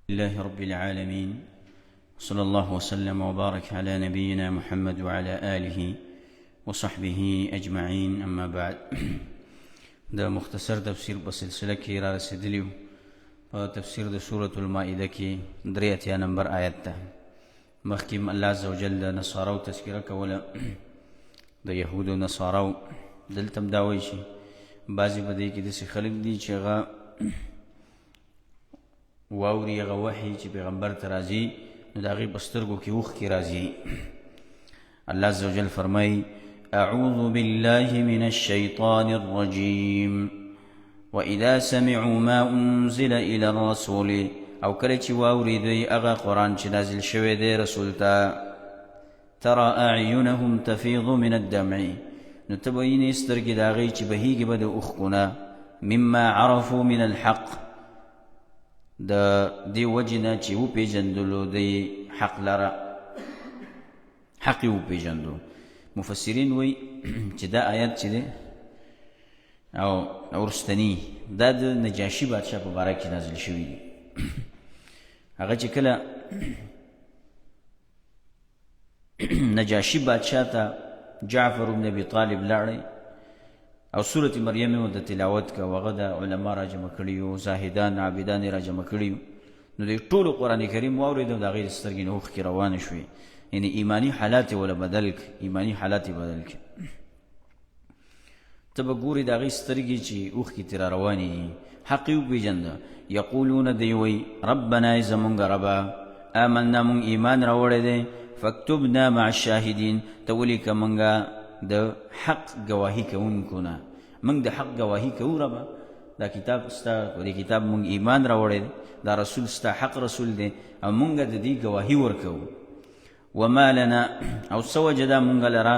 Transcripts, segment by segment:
لله رب العالمين، صلى الله وسلم وبارك على نبينا محمد وعلى آله وصحبه أجمعين. أما بعد، دا مختصر تفسیر په سلسله کې را رسیدلیو په تفسیر د سورة المائده کې 83 نمبر آیت ته. مخکې الله عزوجل د نصاراو تذکره کوله، د یهودو و نصاراو. دلته هم دا وایي چې بعضې په دې کې داسې خلک دي چې هغه واوري هغه وحي چې پیغمبر ته راځي نو د هغې په سترګو کې اوښکې راځي. الله عزوجل فرمایي: أعوذ بالله من الشيطان الرجيم وإذا سمعوا ما أنزل إلى الرسول، او کله چې واوري دوی هغه قرآن چې نازل شوی دی رسول ته، ترى أعينهم تفيض من الدمع، نو ته به وینې سترګې د هغې چې بهیږي به د اوښکو نه، مما عرفوا من الحق، د دې وجې نه چې وپېژندلو دی حق لره، حق یې وپېژندو. مفسرین وایي چې دا آیت چې دی او وروستني دا د نجاشي بادشاه په باره کې نازل شوي دي. هغه چې کله نجاشي بادشاه ته جعفر بن ابي طالب لاړی او سورة مریم یې ورته تلاوت که، هغه د علما را جمع کړي وو، زاهدان عابدان یې را جمع کړي وو، نو د ټولو قرآن کریم واورېد او د هغې د سترګې نه اوښکې روانې شوې. یعنې ایماني حالات یې وله بدل کړي، ایماني حالات یې بدل کړي. ته به ګورې د هغې سترګې چې اوښکې ترې را روانې دي، حق یې وپېژنده. یقولون دی وایي: ربنا ای زمونږ ربه، آمنا مونږ ایمان راوړی دی، فاکتبنا مع الشاهدین، ته ولیکه مونږه د حق گواهی کوونکو نه، مونږ د حق گواهی کوو ربه، دا کتاب ستا، په دې کتاب مونږ ایمان راوړی دی، دا رسول ستا حق رسول دی او مونږ د دې گواهی ورکوو. وما لنا، او څه وجه ده مونږ لره،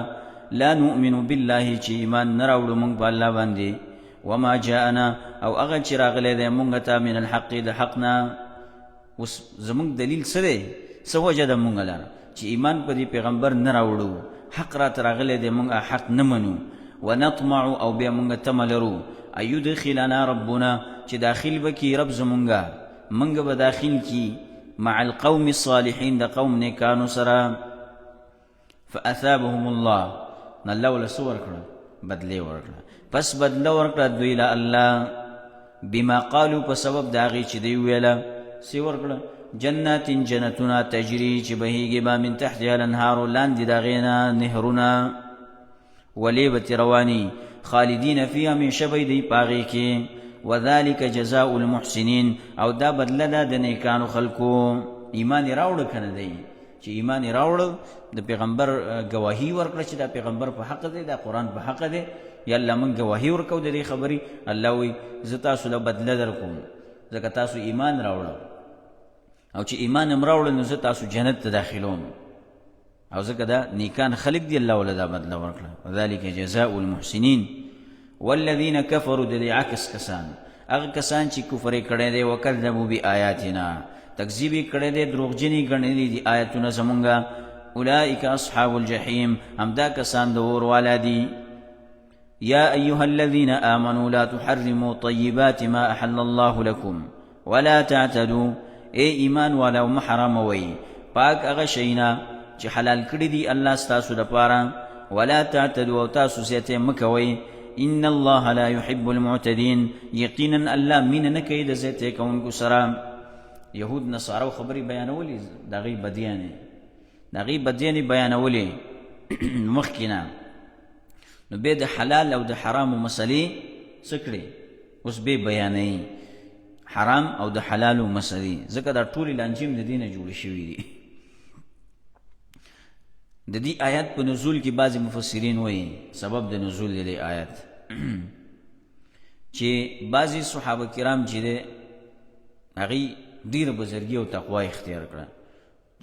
لا نؤمن بالله چې ایمان نه راوړو مونږ په الله باندې، وما جاءنا، او هغه چې راغلی دی مونږ ته من الحق، د حق نه. اوس زمونږ دلیل څه دی، څه وجه ده مونږ لره چې ایمان په دې پیغمبر نه راوړو، حق راته راغلی دی مونږ حق نه منو. ونطمع، او بیا مونږ تمه لرو، ان يدخلنا ربنا، چې داخل به کي رب زمونږه، مونږ به داخل کی مع القوم الصالحين، د قوم نیکانو سره. فاثابهم الله، نو الله وله څه ورکړه، بدلې ورکړه. پس بدله ورکړه دوی له الله، بما قالو، په سبب د هغې چې دوی ویله. څه ورکړه؟ جنات، جنتونه، تجري چې بهیږي به من تحتها الانهار، لاندې د هغې نه نهرونه، ولې به ترې رواني، خالدین فیها، همیشه به دی په هغې کې. وذلک جزاء المحسنین، او دا بدله ده د نیکانو خلکو. ایمان یې راوړه که نه دی، چې ایمان یې راوړه، د پیغمبر ګواهي ورکړه چې دا پیغمبر په حق دی، دا قرآن په حق دی، یا الله موږ ګواهي ورکوو د دې خبرې. الله وایي زه تاسو له بدله در کوم، ځکه تاسو ایمان راوړه، او چې ایمان هم راوړه نو زه تاسو جنت ته داخلوم، او ځکه دا نیکان خلق دی، الله وله دا بدله ورکړه. وذلک جزاء المحسنین. والذین کفروا، د دې عکس کسان، هغه کسان چې کفر یې کړی دی، وکذبوا بآیاتنا، تکذیب یې کړی دی، دروغجنې ګڼلي دي آیتونه زمونږه. اولئک اصحاب الجحیم، همدا کسان د اور والا دي. یا ایها الذین آمنوا لا تحرموا طیبات ما احل الله لكم ولا تعتدوا، ای ایمان والاو مه حراموئ پاک هغه شیونه چې حلال کړي دي الله ستاسو دپاره، ولا تعتدوا، او تاسو زیاتې مه کوئ. ان الله لا يحب المعتدین، یقینا الله مینه نه کوي د زیاتې کوونکو سره. یهود نصارو خبرې بیانولې، د هغې بدیانې، د هغې بدیانې بیانولې مخکې نه، نو بیا د حلال او د حرامو مسلې څه کړې، اوس بیا بیانوي حرام او د حلالو مسلې، ځکه دا ټولې لانجې د دې نه جوړې شوي دي. د دې آیات په نزول کې بعضې مفسرین وایي سبب د نزول د دې آیات چې بعضې صحابه کرام چې دی هغې ډېره بزرګي او تقوا اختیار کړه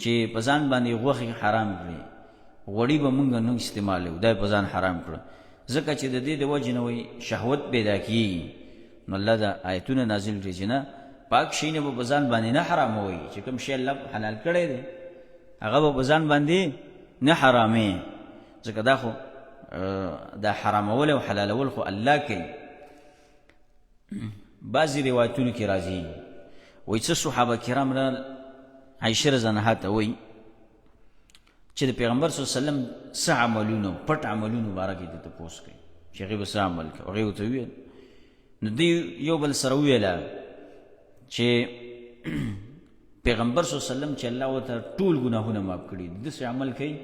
چې په ځان باندې غوښې حرام کړي، غوړي به مونږ نه استعمالوو، دا یې په ځان حرام کړه، ځکه چې د دې د وجې نه وایي شهوت پیدا کېږي. نو الله دا آیتونه نازل کړي چې نه، پاک شی نه به په ځان باندې نه حراموئ، چې کوم شی الله حلال کړی دی هغه به په ځان باندې نه حرامې، ځکه دا خو دا حرامول او حلالول خو الله کوي. بعضې روایتونو کې راځي وایي څه صحابه کرام را عایشه رضی الله عنها ته وایي چې د پیغمبر صلی الله علیه وسلم څه عملونه پټ عملونه باره کې د تپوس کوي چې هغې به څه عمل کوي هغې ورته وویل نو دوی یو بل سره وویله چې پیغمبر صلی الله علیه وسلم چې الله ورته ټول ګناهونه معاف کړي داسې عمل کوي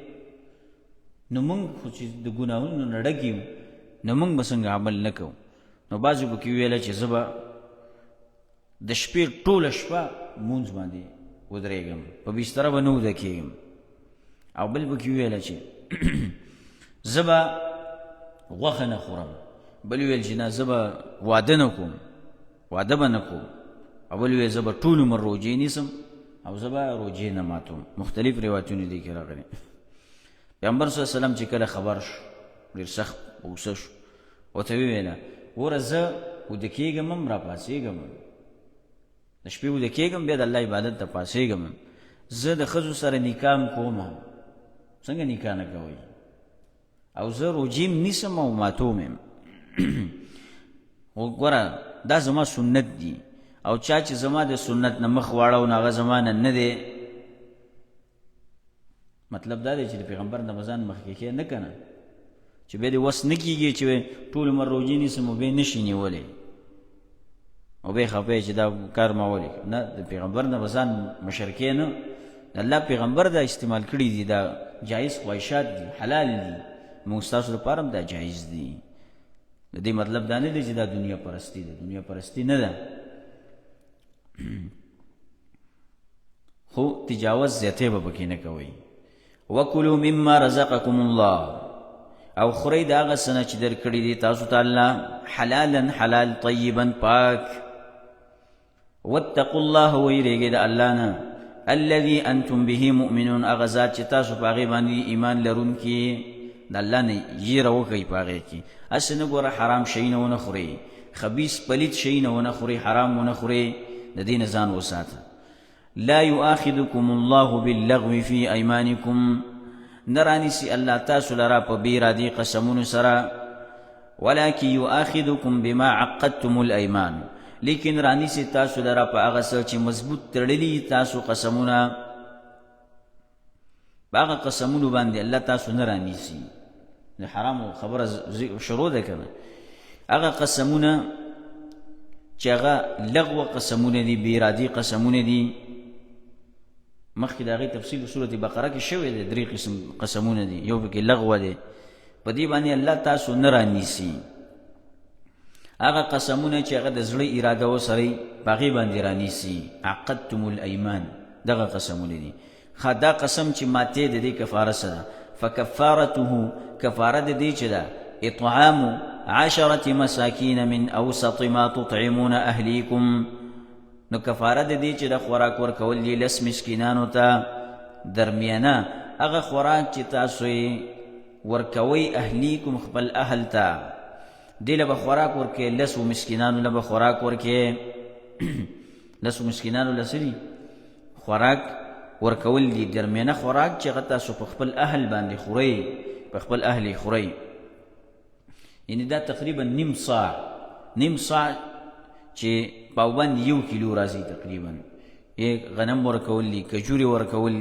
نو موږ خو چې د ګناهونو نه ډک یو نو موږ به څنګه عمل نه کوو نو بعضو پکې ویله چې زه به د شپې ټوله شپه مونځ باندې ودرېږم په بستره به نه وده کېږم او بل پکې ویله چې زه به غوښه نه خورم بل ویل چې نه زه به واده نه کوم واده به نه کوم او بل ویل زه به ټول عمر روجې نیسم او زه به روجې نه ماتوم مختلف روایتونه دي کې راغلي پیغمبر صلی الله علیه وسلم چې کله خبر شو ډېر سخت غوسه شو ورته وویله وره زه وده کېږم هم راپاڅېږم د شپې وده کېږم بیا د الله عبادت ته پاڅېږم زه د ښځو سره نکاح هم کوم څنګه نکاح نه کوئ او زه روجې هم نیسم او ماتوم یم وګوره دا زما سنت دي او چا چې زما د سنت نه مخ واړو نو هغه زما نه دی مطلب دا دی چې د پیغمبر د ځان مخکې کې نه کنه چې بیا دې وس نه کېږي چې ټول عمر روجې نیسم او بیا نشي نیولی او بیا خفه چې دا کار ما ولی نه د پیغمبر نه ځان مشرکې نه د الله پیغمبر دا استعمال کړي دي دا جایز خواهشات دي حلال دي موږ ستاسو لپاره هم دا جایز دي د دې مطلب دا نه دی چې دا دنیا پرستی ده دنیا پرستی نه ده خو تجاوز زیاتې به پکې نه کوئ وکلوا مما رزقکم الله او خورئ د هغه څه نه چې درکړي دي تاسو ته الله حلالا حلال طیبا پاک واتقوا الله ویریږئ د الله نه الذي انتم به مؤمنون هغه ذات چې تاسو په هغې باندې ایمان لرونکي د الله نه یېره وکئ په هغې کې هسې نه ګوره حرام شی نه ونه خورئ خبیث پلید شی نه ونه خورئ حرام ونه خورئ د دې نه ځان وساته لا يؤاخذكم الله باللغو في ايمانكم نرانیسی الله تاسو لرا په بې ارادې قسمونو سره ولکن يؤاخذكم بما عقدتم الايمان لیکن رانیسی تاسو لرا په هغه څه چې مضبوط تړلي تاسو قسمونه په هغه قسمونو باندې الله تاسو نه رانیسي د حرامو خبره شروع ده کنه هغه قسمونه چې هغه لغو قسمونه دي بې ارادې قسمونه دي مخکې د هغې تفصیل سورة بقره کې شوی دی 3 قسم قسمونه دي یو پکې لغوه دی په دې باندې الله تاسو نه رانیسي هغه قسمونه چې هغه د زړه اراده وسرئ په هغې باندې رانیسي عقدتم الایمان دغه قسمونه دي دا قسم چې ماتې د دې کفاره څه ده فکفارته کفاره د دې چې ده اطعام 10 مساکین من اوسط ما تطعمون اهلیکم نو کفاره د دې چې د خوراک ورکول دي 10 مسکینانو ته درمیانه هغه خوراک چې تاسو یې ورکوئ اهلیکم خپل اهل ته دې له به خوراک ورکوې 10 مسکینانو له به خوراک ورکوې 10 مسکینانو له څه دي خوراک ورکول دي درمیانه خوراک چې هغه تاسو په خپل اهل باندې خورئ په خپل اهل یې خورئ یعنې دا تقریبا نیم صاع چې پاوبند 1 کیلو راځي تقریبا غنم ورکول دي کجوري ورکول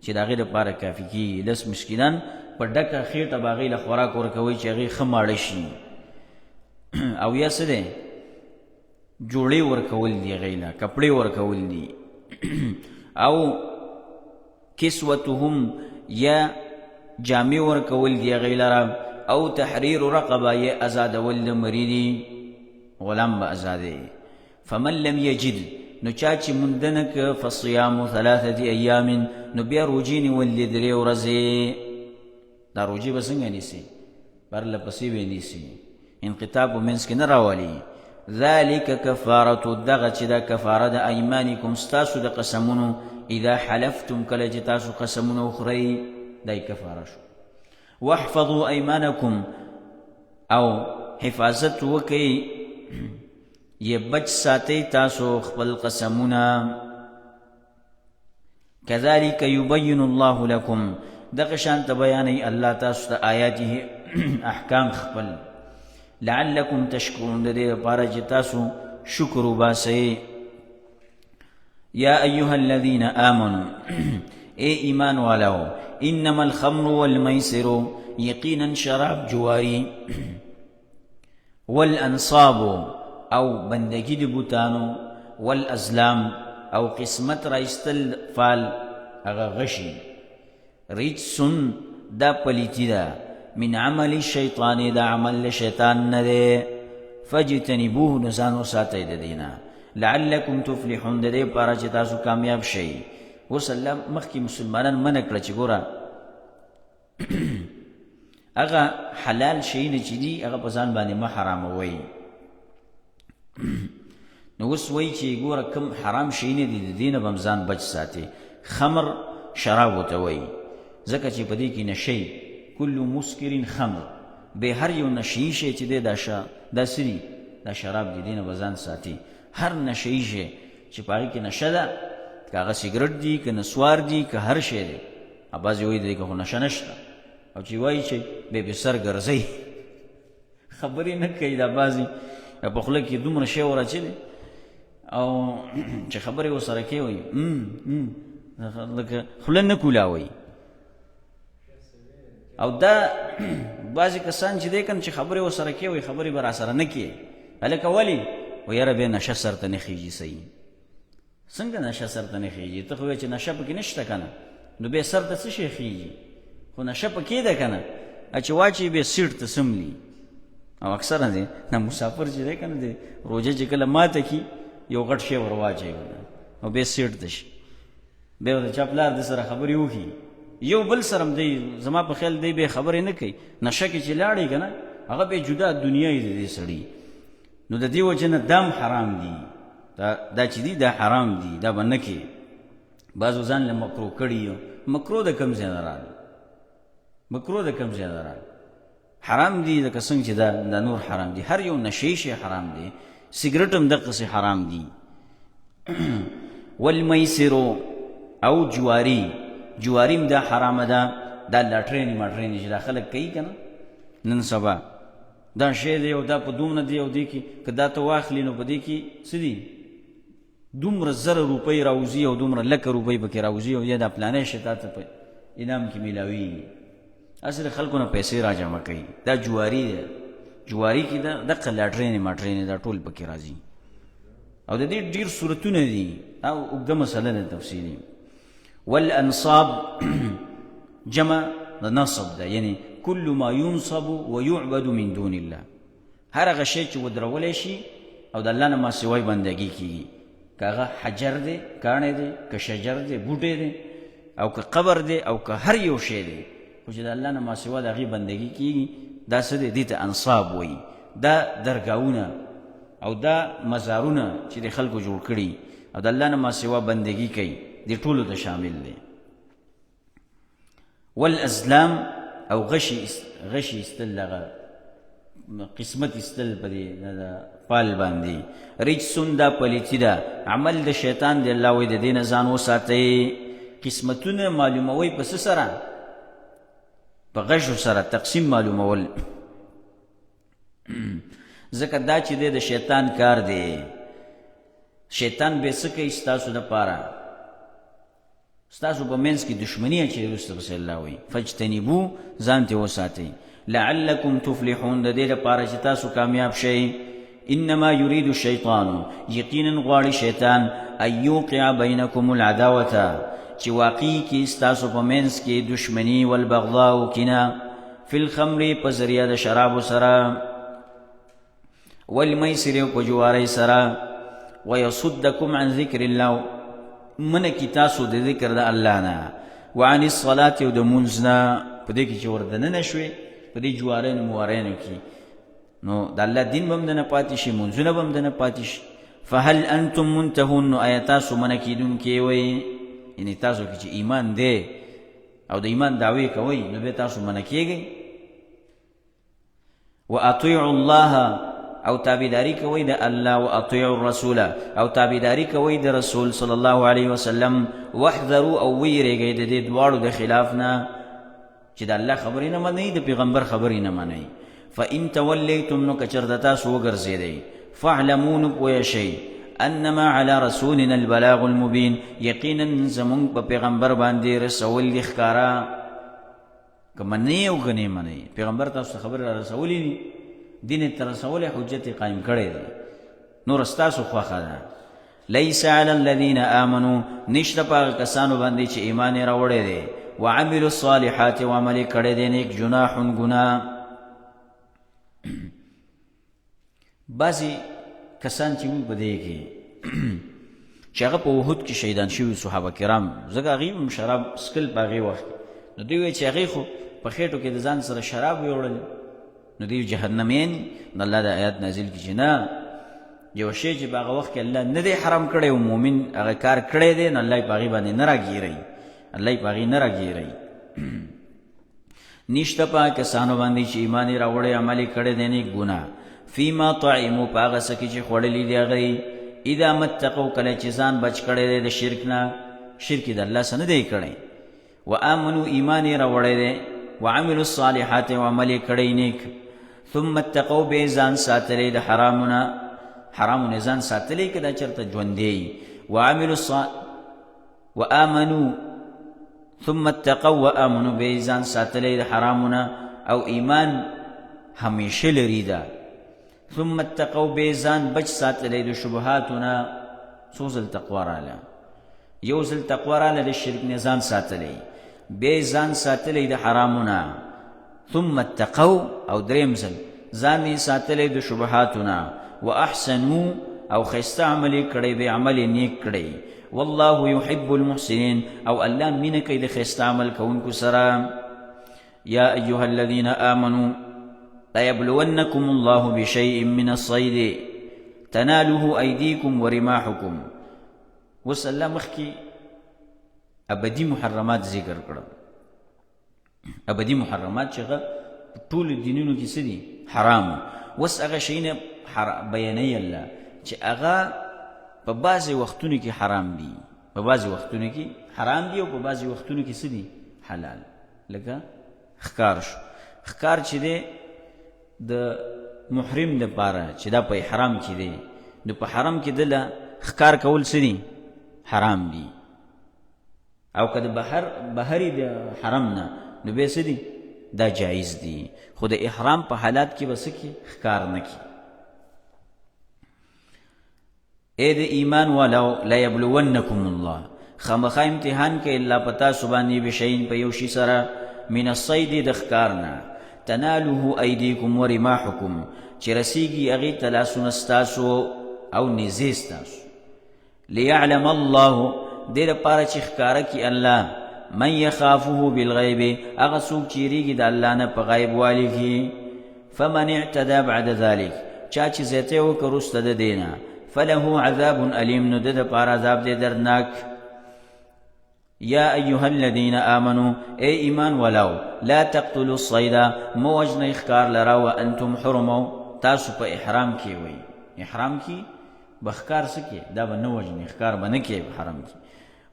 چې د هغې دپاره کافي کېږي 10 مسکینان په ډکه خېټه به هغې له خوراک ورکوئ چې هغې ښه ماړه شي او یا څه دی جوړې ورکول دي هغې له کپړې ورکول دي او کسوتهم یا جامې ورکول دي هغې لره او تحریر رقبه یا ازادول د مریدي غلام به ازادې فمن لم یجد نو چا چې مونده نه که فصیام 3 ایام نو بیا روجې نیول دي 3 ورځې دا روجې به څنګه نیسي پرله پسې به نیسي انقطاع په منځ کې نه راولي ذلک کفارة دغه چې دا کفاره د ایمانکم ستاسو د قسمونو اذا حلفتم کله چې تاسو قسمونه وخورئ دای کفاره شو واحفظوا ایمانکم او حفاظت وکئ یہ بچ ساتي تاسو خپل قسمونه كذلك يبين الله لكم دغه شان ته بیانې الله تاسو ته آیاته احکام خپل لعلکم تشکرون د دې لپاره چې تاسو شکر وباسئ یا ایها الذین آمنوا اے ایمان والاو انما الخمر والمیسر یقینا شراب جواری والانصاب او بندگی دی بوتانو والازلام او قسمت رایستل فال اغا غشی رجسن دا پلیتی دا من عمل الشیطان دا عمل شیطان نده فاجتنبوه نزانو ساتی دا دینا لعلکم تفلحون دا دی پارا چی تاسو کامیاب شئی وصلا مخی مسلمانان منکل چی گورا اغا حلال شئی نچی دی اغا پزان بانی ما حرام وی نو وس وی چی گورا کم حرام شئی ندی دین بمزان بچ ساتی خمر شرابو تا وی زکا چی پدی کی نشی کل مسکرین خمر بے هر یو نشی شی چی دی دا سری دا شراب دی دین بزان ساتی هر نشی شی چی پاگی کی نشه دا که اغا سیگرٹ دی که نسوار دی که هر شی دی ابازی وی دی که خو نشه نشتا او چی وی چی بے سر گرزی خبری نکی دا بازی په خوله کې دومره شی وراچلی او چې خبرې ورسره کوي لکه خوله نه کولاوي او دا بعضې کسان چې دی که نه چې خبرې ورسره کوي خبرې به راسره نه کوي هلکه ولې و یاره بیا نشه سر ته نه خیږي صحیح څنګه نشه سر ته نه خیږي ته خو وایې چې نشه پکې نشته که نه نو بیا سر ته څه شی خیږي خو نشه پکې ده که نه چې واچوي بیا سیټ ته سملي او اکثر دی نا مسافر چې دی که نه دی روژه چې کله ماته کی یو غټ شی ور واچوي او بیا سیټ ته شي بیا د چا پلار د سره خبرې وکړي یو بل سره هم دی زما په خیال دی بیا خبرې نه کوي نشه کې چې لاړې که نه هغه بیا جدا دنیا یې د دې سړي نو د دې وجه نه دام حرام دي دا چې دي دا حرام دي دا به نه کوي بعضو ځان له مکرو کړي مکرو د کوم ځای نه راغلی مکرو د کوم ځای نه راغلی حرام دی لکه څنګه چې دا نور حرام دی هر یو نشی شی حرام دی سیګریټ هم دقسې حرام دی والمیسر او جواریم دا حرامه ده دا لاټرینې ماټرینې چې دا خلک کوي که نه نن سبا دا شی دی او دا په دومره دی او دی کې که دا ته واخلي نو په دې کې څه دي دومره زره روپۍ راوځي او دومره لکه روپۍ پکې راوځي او یا دا پلانی شی تا ته په انعام کې میلاوي اصل خلکو نه پیسې را جمع کوي دا جواری دی جواری کې دا دقه لاټرینې ماټرینې دا ټول پکې راځي او د دې ډېر صورتونه دي او اوږده مسله ده تفصیلي والانصاب جمع د نصب ده یعنی کل ما ينصب ويعبد من دون الله هر هغه شی چې ودرولی شي او د الله نه ما سوای بندګي کېږي که هغه حجر دی کاڼی دی که شجر دی بوټی دی او که قبر دی او که هر یو شی دی خو چې د الله نه ما سوا د هغې بندګي کېږي دا څه دی دې ته انصاب وایي دا درګاهونه او دا مزارونه چې د خلکو جوړ کړي او د الله نه ما سوا بندګي کوي دې ټولو ته شامل دی والازلام او غشي استل دغه قسمت استل په دې پال باندې رجسون دا پلیتی ده عمل د شیطان دی الله وایي د دې نه ځان وساتئ قسمتونه معلوموئ په څه سره په غشو سره تقسیم معلومول ځکه دا چې دی د شیطان کار دی شیطان به څه کوي ستاسو دپاره ستاسو په منځ کې دشمني اچوي وروسته پسې الله وایي فاجتنبو ځان ترې وساتئ لعلکم تفلحون د دې لپاره چې تاسو کامیاب شئ انما یرید الشیطان یقینا غواړي شیطان ان یوقع بینکم العداوة چې واقعي کې ستاسو په منځ کې دشمني والبغضاء کینه فی الخمر په ذریعه د شرابو سره والمیسر په جوارۍ سره ویصدکم عن ذکر الله منکی تاسو د ذکر د الله نه وعن الصلاة او د مونځ نه په دې کې چې ور دننه شوې په دې جوارینو موارینو کې نو د الله دین به هم دنه پاتې شي مونځونه به هم دنه پاتې شي فهل انتم منتهون نو آیا تاسو منع کېدونکي وئ یعنی تاسو کې چې ایمان دی او د ایمان دعوی کوئ نو بیا تاسو منع کېږئ واطیعوا الله او تابعداري کوي د الله او اطيعوا الرسول او تابعداري کوي د رسول صلی الله علیه وسلم واحذروا او ویریږئ د دې دواړو د خلاف نه چې د الله خبرې نه منئ د پیغمبر خبرې نه منئ فإن تولیتم نو که چېرته تاسو وګرځېدئ فاعلموا نو پوه شئ انما علی رسولنا البلاغ المبین، یقینا زمونږ په پیغمبر باندې رسول دي ښکارا. که منې او که نه منې، پیغمبر تاسو ته خبر را رسولی دي، دین ته رسولی، حجت قایم کړی دی، نور ستاسو خوښه ده. لیس علی الذین آمنوا، نشته په هغه کسانو باندې چې ایمان یې راوړی دی، وعملوا الصالحات، و عمل یې کړی دی نیک، جناح ګناه. بعضې کسان چې وي په دې کې چې هغه په احد کې شهیدان شوي صحابه کرام، ځکه هغوی هم شراب څکل په هغې وخت کې، نو دوی وایي چې هغې خو په خېټو کې د ځان سره شراب ویوړل، نو دوی جهنمیان. نو الله دا آیات نازل کړي چې نه، یو شی چې په هغه وخت کې الله نه دی حرام کړی او مؤمن هغه کار کړی دی، نو الله یې په هغې باندې نه راګیروي، الله یې په هغې نه راګیروي. نشته په هغه کسانو باندې چې ایمان یې راوړی، عمل یې کړی دی نیک، ګناه. فیما طعموا، په هغه څه کې چې خوړلي دي هغوی، اذا متقوا، کله چې ځان بچ کړی دی د شرک نه، شرک یې د الله سره نه دی کړی. وآمنوا، ایمان یې راوړی دی، وعملوا الصالحات، و عمل یې کړی نیک. ثم اتقوا، بیا ځان ساتلی د حرامونه، حرامونه ځان ساتلی که دا چېرته ژوندی. وآمنوا ثم اتقوا وآمنوا، بیا ځان ساتلی د حرامونه او ایمان همیشه لري ده. ثم اتقوا، بیا ځان بچ ساتلی د شبهاتونه. څو ځل تقوا راله؟ یو ځل تقوا راله د شرک نه ځان ساتلی، بیا ځان ساتلی د حرامونه. ثم اتقوا، او دریم ځل ځان یې ساتلی د شبهاتونه. واحسنوا، او ښایسته عمل یې کړی، بیا عمل یې نیک کړی. والله يحب المحسنين، او الله مینه کوي د ښایسته عمل کوونکو سره. یا ایها الذین آمنوا ليبلونكم الله بشيء من الصيد تناله أيديكم ورماحكم. وس الله مخکې ابدي محرمات ذکر کړل، ابدي محرمات چې هغه ټول دینونو کې څه دي؟ حرام. وس هغه شیونه بیانوي الله چې هغه په بعضې وختونو کې حرام دي، په بعضې وختونو کې حرام دي، او په بعضې وختونو کې څه دي؟ حلال. لکه ښکار شو، ښکار چې دی د محرم دپاره چې دا په احرام کې دی، نو په حرم کې دله ښکار کول څه دي؟ حرام دي. او که د بهري د حرم نه، نو بیا څه دي؟ دا جایز دي. خو د احرام په حالات کې به څه کړي؟ ښکار نه کړي. اے د ایمان والو، لیبلونکم الله، خامخا امتحان کوي الله په تاسو باندې بشیء، په یو شي سره، من الصید، د ښکار نه، تناله ایدیکم ورماحکم، چې رسیږي هغې ته لاسونه ستاسو او نیزې ستاسو. لیعلم الله، دې لپاره چې ښکاره کړي الله، من یخافه بالغیب، هغه څوک چې یېرېږي د الله نه په غیب والي کې. فمن اعتدى بعد ذلک، چا چې زیاتی وکړه وروسته د دې نه، فله عذاب علیم، نو د دپاره عذاب دی دردناک. یا ایها الذین آمنوا، ای ایمان ولو، لا تقتلوا الصید، مو وژنئ ښکار لره، وانتم حرم، تاسو په احرام کې وئ. احرام کې به ښکار څه کې؟ دا به نه وژنئ، ښکار به نه کوئ په حرم کې.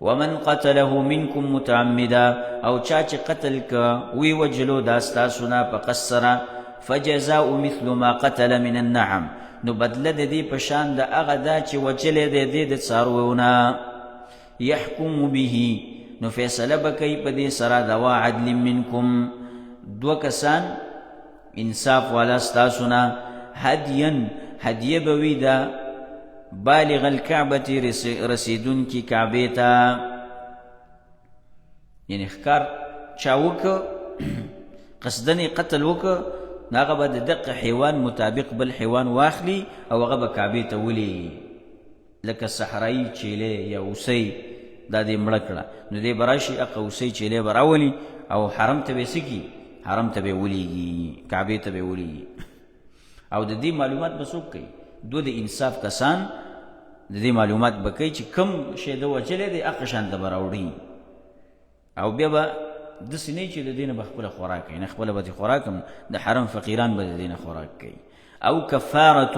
ومن قتله منکم متعمدا، او چا چې قتل که وی وجلو دا ستاسو نه په قصد سره، فجزاء مثل ما قتل من النعم، نو بدله د دې په شان د هغه دا چې وجلی دی دې د څارویو نه. یحکم به، نو فیصله به کوي په دې سره ذوا عدل منکم، دوه کسان انصاف والا ستاسو نه. هدیا، هدیه به وي دا بالغ الکعبة، رسیدونکي کعبې ته. یعنې ښکار چا وکړه، قصدن قتل وکړه، نو هغه به د دقه حیوان مطابق بل حیوان واخلي او هغه به کعبې ته ولېږي. لکه صحرایي چیلې یا اوسۍ، دا دې مړه کړه، نو دې به راشي هغه اوسۍ چیلې به راولي او حرم ته به یې څه کړي؟ حرم ته به یې ولېږي، کعبې ته به یې ولېږي. او د دې معلومات به څوک کوي؟ دو د انصاف کسان د دې معلومات به کوي چې کوم شی د وجلی دی هغه شان ته به راوړي. او بیا به داسې نه چې د دې نه به خپله خوراک کوي، نه خپله به دې خوراک هم، د حرم فقیران به د دې نه خوراک کوي. او کفارة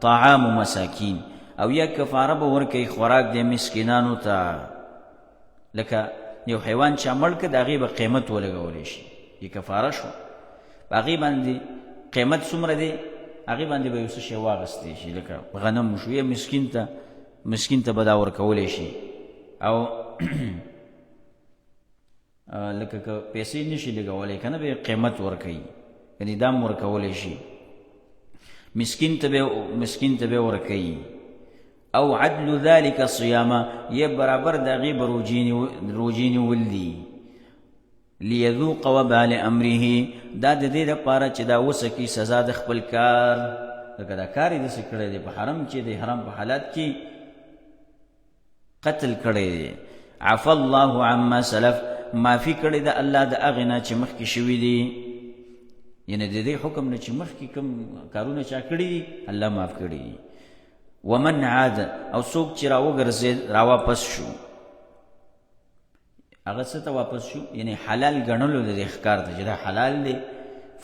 طعام مساکین، او یا کفاره به ورکوي خوراک د مسکینانو ته. لکه یو حیوان چا مړ کړه، د هغې به قیمت ولګولی شي، یې کفاره شو، په هغې باندې قیمت څومره دی، هغې باندې به یو څه شی واخیستی شي، لکه غنم شو، یا مسکین ته مسکین ته به دا ورکولی شي او لکه که پیسې نشي لګولی که نه به قیمت ورکوي یعنې دا هم ورکولی شي مسکین ته به ورکوي او عدل ذلك صیاما یا برابر د هغې به روجې نیول دي لیذوق وبال امره دا د دې دپاره چې دا وسکي سزا د خپل کار لکه دا کار یې داسې کړی دی په حرم کې د حرام په حالات کې قتل کړی دی عفا الله عما سلف معافي کړی ده الله د هغې نه چې مخکې شوي دي یعنې د دې حکم نه چې مخکې کوم کارونه چا کړي دي الله معاف کړي دي ومن عاد او څوک چې راوګرځېد راواپس شو هغه څه ته واپس شو یعنی حلال ګڼلو د دې ښکار ته چې دا حلال دی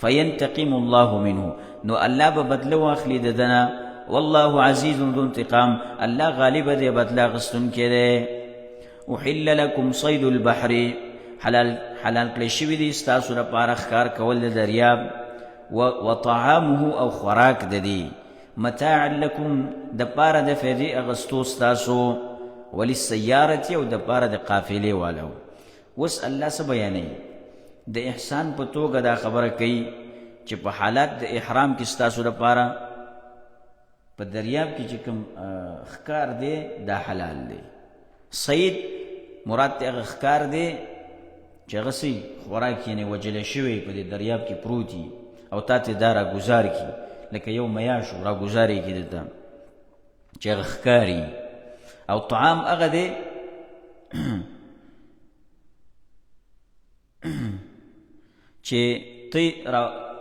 فینتقم الله منه نو الله به بدله واخلي د ده نه والله عزیز ذو انتقام الله غالب دی بدله اخیستونکی دی احل لکم صید البحر حلال کړی شوي دي ستاسو لپاره ښکار کول د دریاب وطعامه او خوراک د دې متاعا لکم د پاره د فیدې اغستو ستاسو وللسیارة او د پاره د قافلې والو اوس الله څه بیانوي د احسان په توګه دا خبره کوي چې په حالات د احرام کې ستاسو لپاره په دریاب کې چې کوم ښکار دی دا حلال دی صید مراد ته هغه ښکار دی چې هغه څه خوراک یعنې وجلی شوی په دې دریاب کې پروت او تا ته دا راګزار کړي لکه یو میاشو راګزار یې کړي ته چې هغه ښکاري او طعام هغه دی چې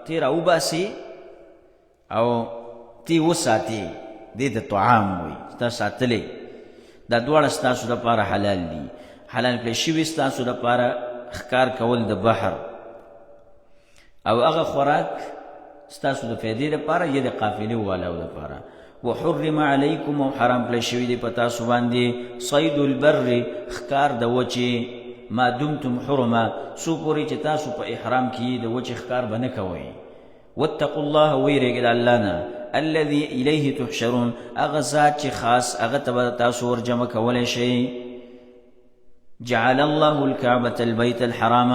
تی راوباسي او تی وساتي دې ته طعام وایي تا ساتلی دا دواړه ستاسو لپاره حلال دي حلال کړی شوي ستاسو لپاره ښکار کول د بحر او هغه خوراک ستاسو د فیدې لپاره یا د قافلې والاو لپاره وحرم علیکم او حرام کړی شوي دي په تاسو باندې صید البر ښکار د وچې ما دمتم حرما څو پورې چې تاسو په احرام کې د وچې ښکار به نه کوئ واتقوا الله ویرېږئ د الله نه الذي الیه تحشرون هغه ذات چې خاص هغه ته به تاسو ورجمع کولی شئ جعل الله الكعبة البيت الحرام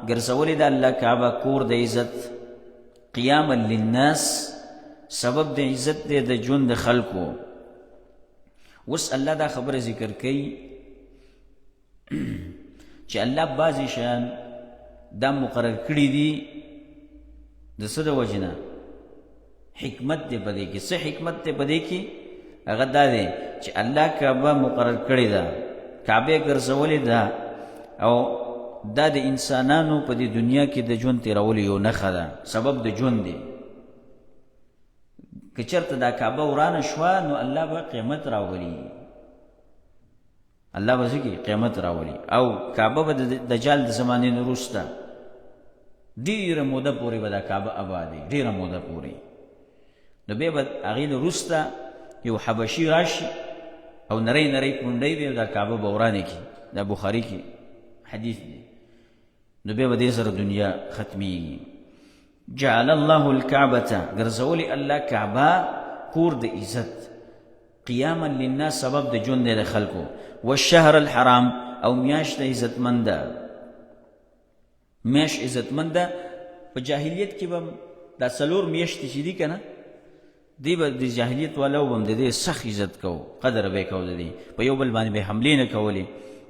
ګرځولې د الله کعبه کور د عزت قیاما للناس سبب د عزت دی د ژوند د خلکو اوس الله دا خبره ذکر کوي چې الله بعضې شیان دا مقرر کړي دي د څه د وجې نه حکمت دی په دې کې څه حکمت دی په دې کې هغه دا دی چې الله کعبه مقرر کړې ده کعبه یې ګرځولې ده او دا د انسانانو په دې دنیا کې د ژوند تېرولو یو نښه ده سبب د ژوند دی که چېرته دا کعبه ورانه شوه نو الله به قیمت راولي الله به څه کوي قیمت راولي او کعبه به د دجال د زمانې نه وروسته ډېره موده پورې به دا کعبه ابادي ډېره موده پورې نو بیا به هغې نه وروسته یو حبشي راشي او نری نری پونډۍ به دا کعبه به ورانې کړي دا بخاري کې حدیث دی نو بیا به دې سره دنیا ختمیږي جعل الله الكعبة ګرځولې الله کعبه کور د عزت قیاما للناس سبب د ژوند دی د خلکو والشهر الحرام او میاشت عزتمنده میاشت عزتمنده په جاهلیت کې به دا څلور میاشتې چې دي که نه دی به د جاهلیت والاو به هم د دې سخت عزت کو قدر به یې کو د دې په یو بل باندې به حملې نه کولې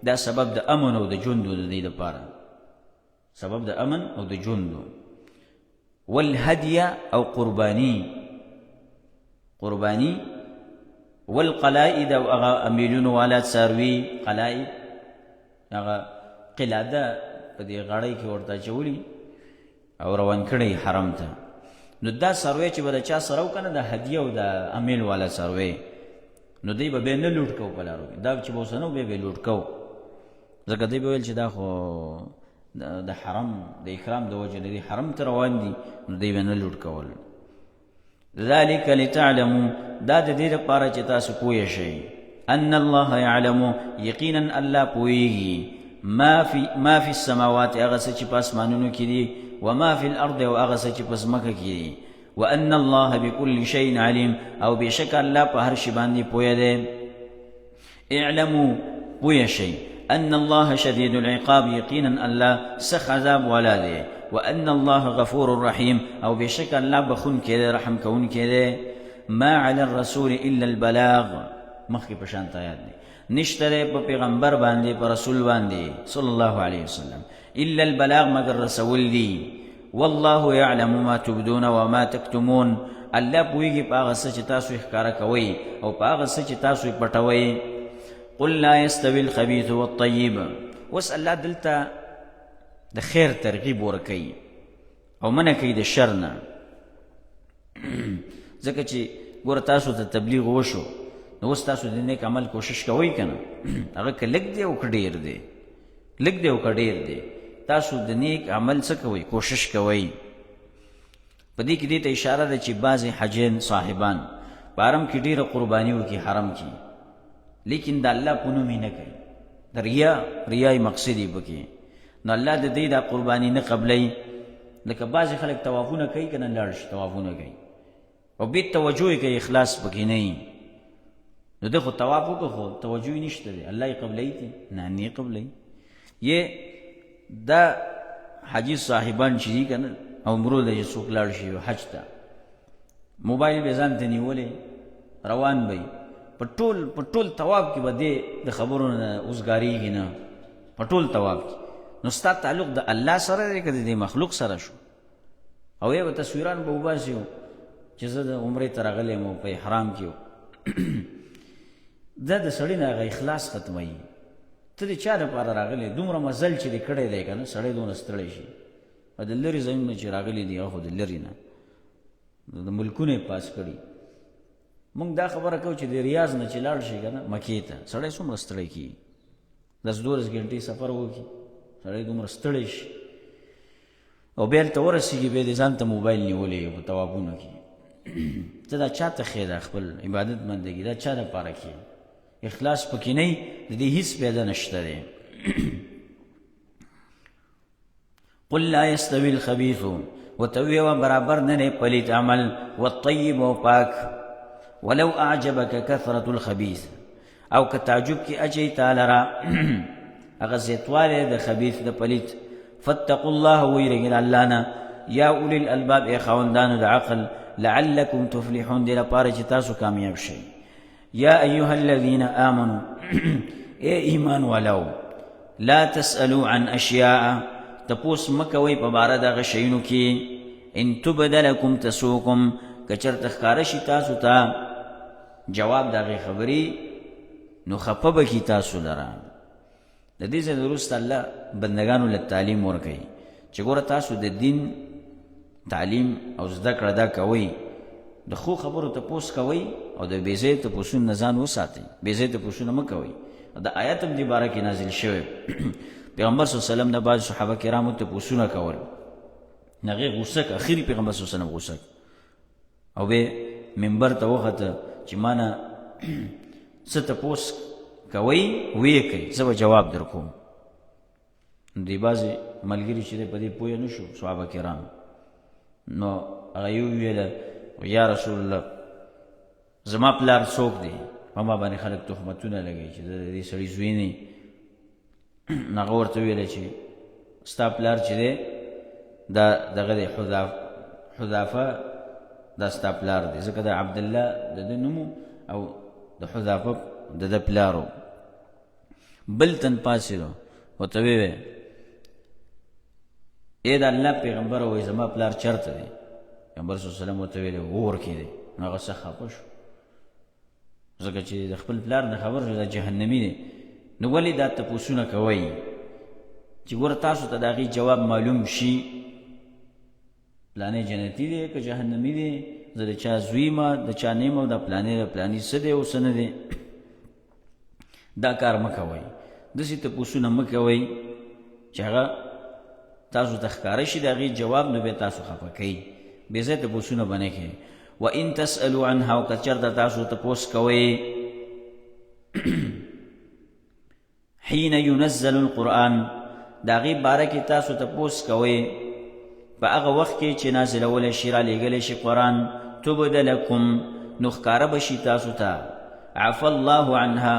دا سبب د امن او د ژوندو د دې دپاره سبب د امن او د ژوندو والهدي او قرباني والقلائد او هغه امیلونو والا څاروي قلائد هغه قلاده په دې غاړۍ کې ورته اچولي او روان کړی حرم ته نو دا څاروی چې به د چا سره وکنه د هدیه او د امیل والا څاروی نو دی به بیا نه لوټ کو په لارو کې دا چې به اوس نه بیا به لوټ کو ځکه دی به ویل چې دا خو د حرم د اکرام د وجې نه دی حرم ته روان دي نو دی به نه لوټ کول ذلك لتعلموا دا د دې لپاره چې تاسو پوه شئ ان الله يعلم یقینا الله پوهیږي ما فی السماوات هغه څه چې په اسمانونو کې دي وما فی الارض او هغه څه چې په ځمکه کې دي وان الله بكل شيء علیم او بشک الله په هر شي باندې پوهه دی اعلموا ويشي ان الله شديد العقاب يقينا الله سخ عذاب ولا دي وان الله غفور رحيم او بشك الله بخون كده رحم كون كده ما على الرسول الا البلاغ مخي پشانت آیات دی نشتره په پیغمبر باندې په رسول باندې صلی الله علیه وسلم الا البلاغ مگر رسول دی والله يعلم ما تبدون وما تكتمون الله پویږي په هغه څه چې تاسو ښکارا کوئ او په هغه څه چې تاسو پټوئ قل لا يستوي الخبيث والطيب واسأل الله دلته د خیر ترغیب ورکوي او منع کوي د شر نه ځکه چې ګوره تاسو ته تبلیغ وشو نو اوس تاسو د نیک عمل کوشش کوئ که نه هغه که لږ دی او که ډېر دی لږ دی او که ډېر دی تاسو د نیک عمل څه کوئ کوشش کوئ په دې کې دې ته اشاره ده چې بعضې حجین صاحبان په حرم کې ډېره قرباني وکړي حرم کې لیکن د الله په نوم یې نه کوي د ریای مقصد یې پکې نو الله د دې دا قرباني نه قبلوي لکه بعضې خلک طوافونه کوي که نه لاړ شي طوافونه کوي او بې توجه یې کوي اخلاص پکې نه وي نو ده خو طواف وکړه خو توجه یې نشته دی الله یې قبلوي دی نه نه یې قبلوي یې دا حاجي صاحبان چې دي که نه او مرو ده چې څوک لاړ شي حج ته موبایل به ځان ته نیولی روان به په ټول طواف کې به دې د خبرو نه اوزګارېږي نه په ټول طواف کې نو ستا تعلق د الله سره دی که د دې مخلوق سره شو او یا به تصویران به وباسي چې زه د عمرې ته راغلی یم په احرام کې دا د سړي نه هغه اخلاص ختموي ته د چا دپاره راغلی دومره مزل چې دې کړی دی که نه سړی دونه ستړی شي او د لرې ځایونه چې راغلي دي هغه خو د لرې نه د ملکونه یې پاس کړي مونږ دا خبره کوو چې د ریاض نه چې لاړ شي که نه مکې ته سړی څومره ستړی کېږي 10-12 ګنټې سفر وکړي سړی دومره ستړی شي او بیا هلته ورسېږي بیا دې ځان ته موبایل نیولی په طوافونو کې ته دا چا ته ښې ده خپل عبادت بندګي دا چا دپاره کې اخلاص پکې نه وي د دې هېڅ پیدا نشته دی قل لا يستوي الخبيث وتوي برابر نه پلیت عمل والطيب وپاک ولو اعجبك كثرة الخبيث او که تعجب کی اچي تعالی را هغه زیاتواله د خبيث د پلیت فاتقوا الله ويرجل الله نه یا اولی الالباب ای خواندانو د عقل لعلكم تفلحون دې لپاره چې تاسو کامیاب شئ یا ایها الذين آمنوا اے ایمان ولو لا تسألوا عن اشیاء تپوس مکوئ په باره دغه شیونو کې ان تبد لکم تسوکم که چېرته ښکاره شي تاسو ته جواب د هغې خبرې نو خفه به کي تاسو لره د دې ځای وروسته الله بندګانو له تعلیم ورکوي چې ګوره تاسو د دین تعلیم او زده کړه دا کوئ د ښو خبرو تپوس کوئ او د بې ځایه تپوسونو نه ځان وساتئ بې ځایه تپوسونه مه کوئ دا آیت هم دې باره کې نازل شوی پیغمبر صلی الله علیه وسلم د بعض صحابه کرامو تپوسونه کول هغې غوسه که اخري پیغمبر صلی الله علیه وسلم غوسه او بیا منبر ته وخته چې ما نه څه تپوس کوئ ویې کوئ زه به جواب در کوم دې بعضې ملګري چې دی په دې پوه نه شو صحابه کرام نو هغه یې وویله یا رسول الله زما پلار څوک دی په ما باندې خلک تهمتونه لګوي چې د دې سړي زوی نه نو هغه ورته ویله چې ستا پلار چې دی دا دغه دی حذافه دا ستا پلار دی ځکه د عبدالله د ده نوم او د حذافه د ده پلارو بل تن پاڅېدو ورته ویې ای د الله پیغمبر وایي زما پلار چېرته دی پیغمبر صلی الله علیه وسلم ورته ویلی اور کې دی نو هغه څه خفه شو ځکه چې د خپل پلار نه خبر شو دا جهنمي دی نو ولې دا تپوسونه کوئ چې ګوره تاسو ته د هغې جواب معلوم شي پلانې جنتي دی که جهنمي دی زه د چا زوی ما د چا نه یم او دا پلانې د پلانې څه دی او څه نه دی دا کار مه کوئ داسې تپوسونه مه کوئ چې هغه تاسو ته ښکاره شي د هغې جواب نو بیا تاسو خفه کوئ بې ځایه تپوسونه به نه کوئ وان تسألوا عنها او که چېرته تاسو تپوس کوئ حین ينزل القرآن د هغې باره کې تاسو تپوس کوئ په هغه وخت کې چې نازلولی شي رالیږلی شي قرآن تبد لکم نو ښکاره به شي تاسو ته عفا الله عنها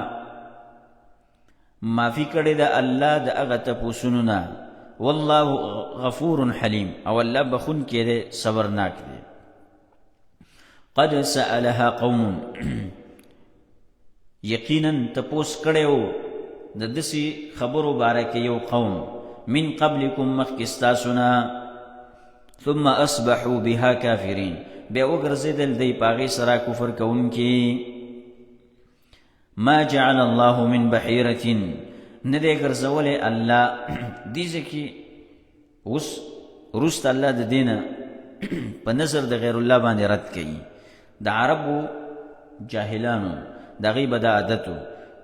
معافی کړی د الله د هغه تپوسونو نه. والله غفور حلیم، او الله بخون کې دی، صبرناک دی. قد سألها قوم، یقینا تپوس کړیو د دسی خبرو باره کې یو قوم، من قبلکم مخکې ستاسونه، ثم اصبحوا بها کافرین، بیا وګرځېدل دی په هغې سره کفر کوونکي. ما جعل الله من بحیرة، نه دی ګرځولی الله دې ځکې اوس وروسته الله د دې نه په نظر د غیر الله باندې رد کوي. د عربو جاهلانو د هغوی به دا عادت و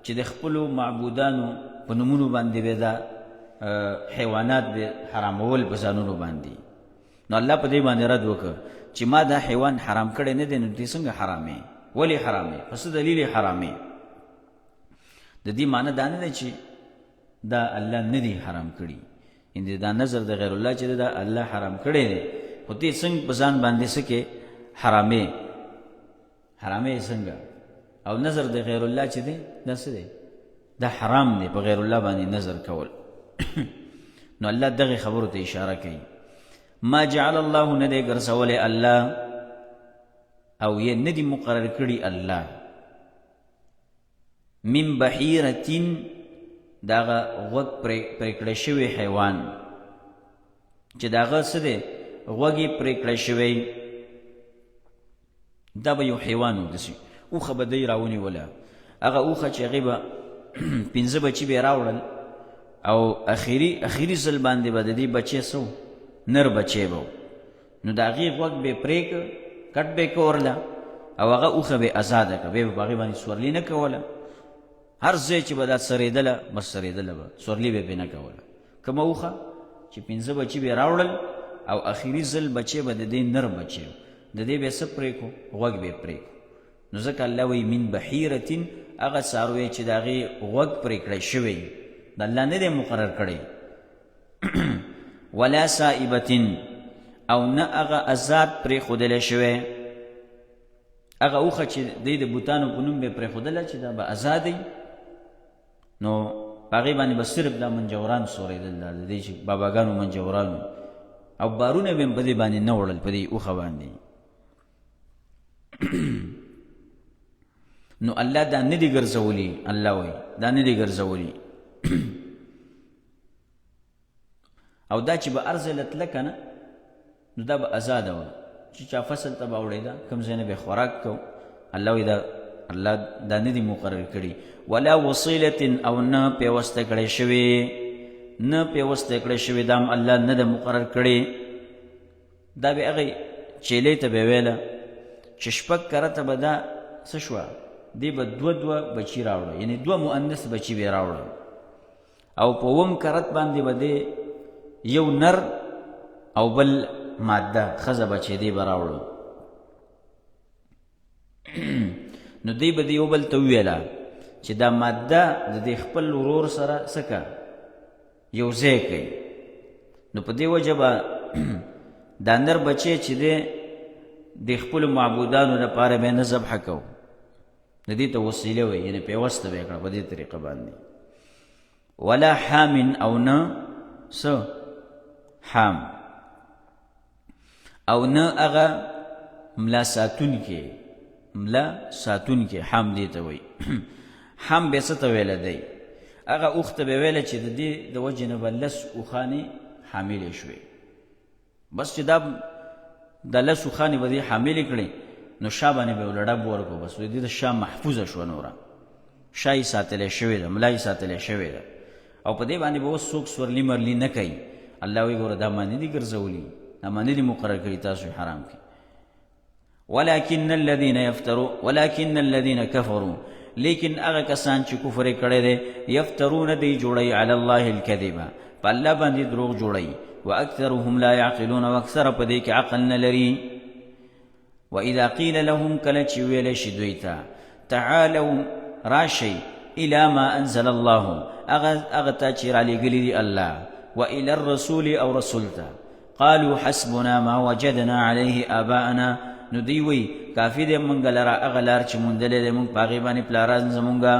چې د خپلو معبودانو په نومونو باندې به دا حیوانات به حرامول په ځانونو باندې. نو الله په دې باندې رد وکړ چې ما دا حیوان حرام کړی نه دی، نو دې څنګه حرامې؟ ولې حرامې؟ په څه دلیل یې حرامې؟ د دې معنی دا نه دی چې دا الله نه دی حرام کړي، یعنې دا نظر د غیر الله چې دا الله حرام کړی دی، خو دې څنګه په ځان باندې څه کې حرامې؟ حرامې څنګه؟ او نظر د غیر الله چې دی دا څه دی؟ دا حرام دی په غیر الله باندې نظر کول. نو الله دغه خبرو ته اشاره کوي. ما جعل الله، نه دی ګرځولی الله، او یې نه دی مقرر کړي الله، من بحیرتین، داغه غوږ پرې کړی شوی حیوان، چې داغه څه دی؟ غوږ یې پرې کړی شوی. دا به یو حیوان و، داسې اوښه به دی راونیوله. هغه اوښه چې هغې به 5 بچي به یې راوړل، او اخري ځل باندې به د دې بچی څه نر بچی به، نو د هغې غوږ به یې پرې کړ، کټ به یې کورله، او هغه اوښه به یې ازاده کړه، بیا به په هغې باندې سورلي نه کوله. هر ځای چې به دا سرېدله بس سرېدله به، سورلي به یې نه کوله. کومه اوښه چې 5 بچي به یې راوړل، او اخري ځل بچی به د دې نر بچی و، د دې به یې څه پرې کړو؟ غوږ به یې پرې کړو. نو ځکه الله وایي من بحیرتین، هغه څاروی چې د هغې غوږ پرې کړی شوی، د الله نه دی مقرر کړی. ولا سائبتین، او نه هغه آزاد پرېښودلی شوی. هغه اوښه چې دی د بوتانو په نوم به یې پرېښودله چې دا به ازادی، نو په هغې باندې به صرف دا منجوران سورېدل، دا د دې چې باباګانو منجورانو، او بارونه به هم په دې باندې نه وړل، په دې اوښه باندې. نو الله دا نه دی ګرځولی، الله وایي دا نه دی ګرځولی. او دا چې به ارزله تله که نه، نو دا به ازاده وه، چې چا فصل ته به اوړېده، کوم ځای نه به یې خوراک کو. الله وایي الله دا نه دی مقرر کړي. ولا وصیلة، او نه پیوسته کړی شوی، نه پیوسته کړی شوی، دا هم الله نه ده مقرر کړی. دا به هغې چیلې ته به ویله چې 6 کرته به دا څه شوه، دی به 2 بچي راوړه، یعنې 2 مؤنث بچي به یې راوړه، او په 1 کرت باندې به دی یو نر او بل ماده ښځه بچی دی به راوړه. نو دی به د یو بل ته وویله چې دا ماده د دې خپل ورور سره څه که یو ځای کوي. نو په دې وجه به دا نر بچی چې دی د خپلو معبودانو لپاره به یې نه ذبحه کو، د دې ته وسیله وایي، یعنې پیوسته به یې کړه په دې طریقه باندې. ولا حامن، او نه څه حام، او نه هغه ملا ساتونکې، ملا ساتونکې حام دې ته وایي. حام به څه ته ویله دی؟ هغه اوښ ته به ویله چې د دې د وجې نه به 10 اوښانې حاملې شوې، بس چې دا 10 اوښانې به دې حاملې کړې، نو شا باندې به یې ډب ورکړو، بس دې د شا محفوظه شوه، نوره شا یې ساتلی شوې ده، ملا یې ساتلی شوې ده، او په دې باندې به اوس څوک سورلي مرلي نه کوي. الله وایي ګوره دا ما نه دي ګرځولي، دا ما نه دي مقرر کړي تاسو حرام کړي. ولكن الذين كفروا، لیکن هغه کسان چې کفر یې کړی دی، یفترون دی جوړی علی الله الکذب، په الله باندې دروغ جوړی. واکثرهم لا يعقلون، واکثر په دې کې عقل نه لري. واذا قیل لهم، کله چې ویلی شي دوی ته، تعالوا راشئ الى ما انزل الله، هغه ته چې رالیږلی دی الله، والى الرسول، او رسول ته، قالوا حسبنا ما وجدنا عليه آباءنا، نو دی وی کافی دی مونږ لره هغه لار چې موندلې دی مونږ په هغې باندې پلاران زمونږه،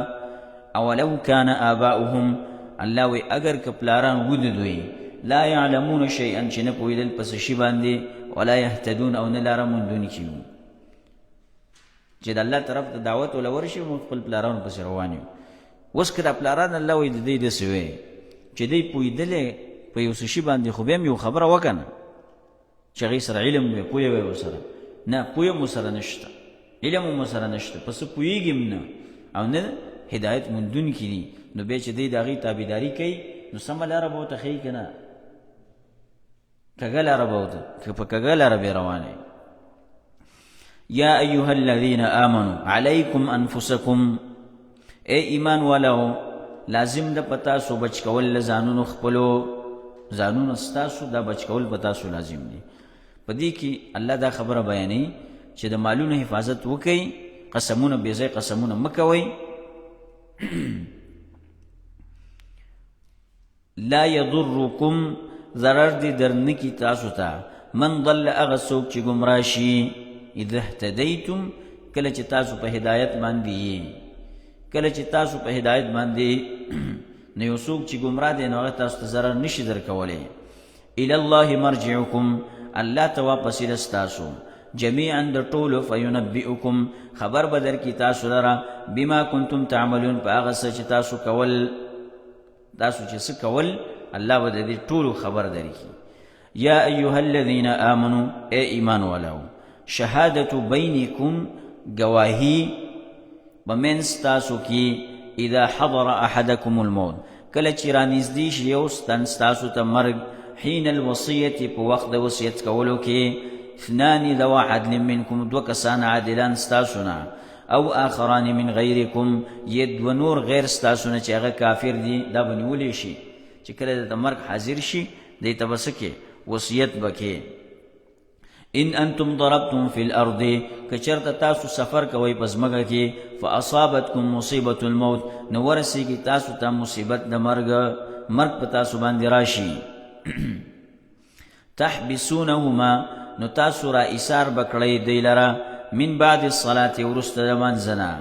اولو کان آباؤهم الله وی اگر که پلاران ود دوی لا یعلمون شیئا چې نه پوهېدل پس شي باندې ولا یهتدون او نه لاره موندونکي وو چې د الله طرف ته دعوت ولا ورشي موږ خپل پلارانو پسې روان یو اوس که دا پلاران الله وی د دې داسې وی چې دی پوهېدلی په یو څه شي باندې خو بیا هم یو خبره وکنه چې هغې سره علم وی پوهه وی ورسره نه پوهه مو سره نشته علم مو سره نشته پس پوهېږي نه او نه هدایت موندونکي دي نو بیا چې دی د هغې تابعداري کوي نو سمه لاره به ورته ښیي که نه کږه لاره به ورته که په کږه لاره بې روانه یا ایها الذین آمنوا علیکم انفسکم اے ایمان والاو لازم ده په تاسو بچ کول له ځانونو خپلو ځانونه ستاسو دا بچ کول په تاسو لازم دي په دې کې الله دا خبره بیانوي چې د مالونو حفاظت وکئ قسمونه بې ځای قسمونه مه کوئ لا یضرکم ضرر دی در نکی تاسو ته من ضل هغه څوک چې ګمراه شي اذا اهتدیتم کله چې تاسو په هدایت باندې کله چې تاسو په هدایت باندې نو یو څوک چې ګمراه دی نو هغه تاسو ته ضرر نشي درکولی الی الله مرجعکم الله ته واپس یې ستاسو جميعا د ټولو فینبئکم خبر به درکړي تاسو لره بما کنتم تعملون په هغه څه چې تاسو کول تاسو چې څه کول الله به د دې ټولو خبر درکړي یا ایها الذین آمنوا ای ایمان والاو شهادت بینکم گواهی بمنځ تاسو کې اذا حضر احدکم الموت کله چې رانږدې شي یو تن ستاسو ته مرګ حین الوصیة په وخت د وصیت کولو کې اثنان ذو عدل منکم دو کسان عادلان ستاسو نه او آخران من غیرکم ید و نور غیر ستاسو نه چې هغه کافر دي دا به نیولی شي چې کله د مرګ حاضر شي دی ته به څه کې وصیت به کې ان انتم ضربتم فی الارض که چېرته تاسو سفر کوئ په ځمکه کې فاصابتکم مصیبة الموت نو ورسېږي تاسو ته مصیبت د مرګ په تاسو باندې راشي تحبسونهما نو تاسو را ایثار بکړئ دی لره من بعد الصلاة وروسته د لمانځه نه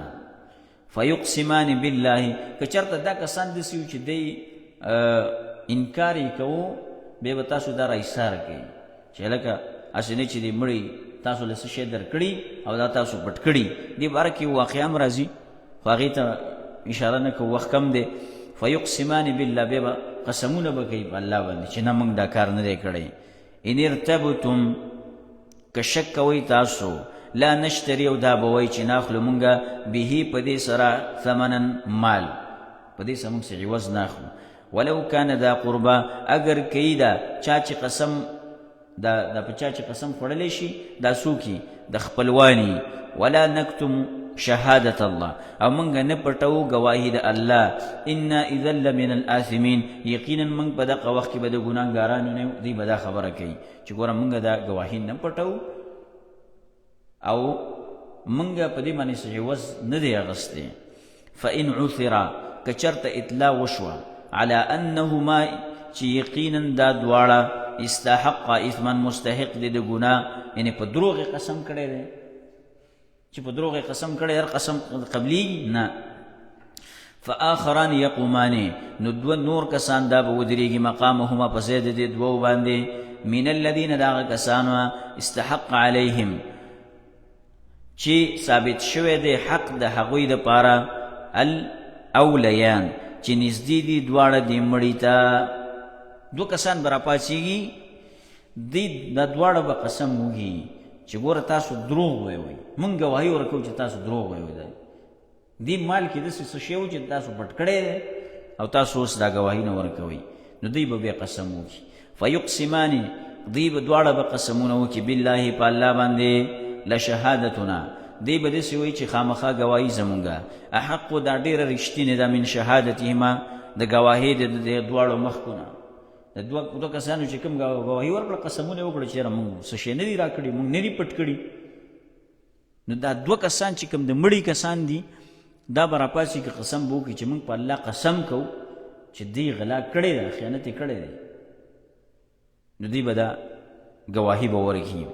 فیقسمان بالله که چېرته دا کسان داسې وي چې دی انکار یې کوو بیا به تاسو دا را ایثار کوئ چې لکه هسې نه چې دی مړی تاسو له څه شی درکړي او دا تاسو پټ کړي دې باره کې واقعه هم راځي خو هغې ته اشاره نه کوو وخت کم دی فیقسمان بالله بیا به قسمونه به کوي په الله باندې چې نه موږ دا کار نه دی کړی ان ارتبتم که شک کوئ تاسو لا نشتری او دا به وایي چې ناخلو مونږه به په دې سره ثمنا مال په دې سره مونږ څه عوض ناخلو ولو کان دا قربا اگر کوي دا چا چې قسم دا په چا چې قسم خوړلی شي دا څوکي د خپلواني ولا نکتم شهادت الله او مونږ نه پټو گواهی د الله انا اذا لمن الآثمین یقینا مونږ په دغه وخت کې به د ګناهګارانو نه دی به دا خبره کوي چې ګوره مونږ دا گواهی نه پټو او مونږ په دې باندې څه عوض نه دی اخیستی فان عثر که چېرته اطلاع وشوه على انهما چې یقینا دا دواړه استحق اثما مستحق دی د ګناه یعنی په دروغ قسم کړی دی چې په دروغ قسم کړی هر قسم قبلی نه فآخران یقومان نو دو نور کسان دا به ودرېږي مقامهما په ځای د دې دوو باندې من الذین دا هغه کسانو استحق علیهم چې ثابت شوی دی حق د هغوی دپاره الاولیان چې نږدې دي دواړه دې مړي ته دو کسان به راپاڅېږي دی دا دواړه به قسم وږي چې ګوره تاسو دروغ ویوئ مونږ ګواهي ورکوو چې تاسو دروغ ویوئ دی مال کې داسې څه شی و چې تاسو پټ کړی دی او تاسو اوس دا ګواهي نه ورکوئ نو دوی به بیا قسم وکړي فیقسمان دوی به دواړه به قسمونه وکړي بالله په الله باندې لشهادتنا دی به داسې وایي چې خامخا ګواهي زمونږه احقو دا ډېره رښتینې ده من شهادتهما د ګواهۍ د دواړو مخکونه د دوه کسانو چې کوم ګواهي ورکړه قسمونه یې وکړه چې یاره مونږ څه شی نه دي راکړي مونږ نه دي پټ کړي نو دا دوه کسان چې کوم د مړي کسان دي دا به راپاڅي که قسم به وکړي چې مونږ په الله قسم کوو چې دی غلا کړې ده خیانت یې کړی دی نو دی به دا ګواهي به ورکړي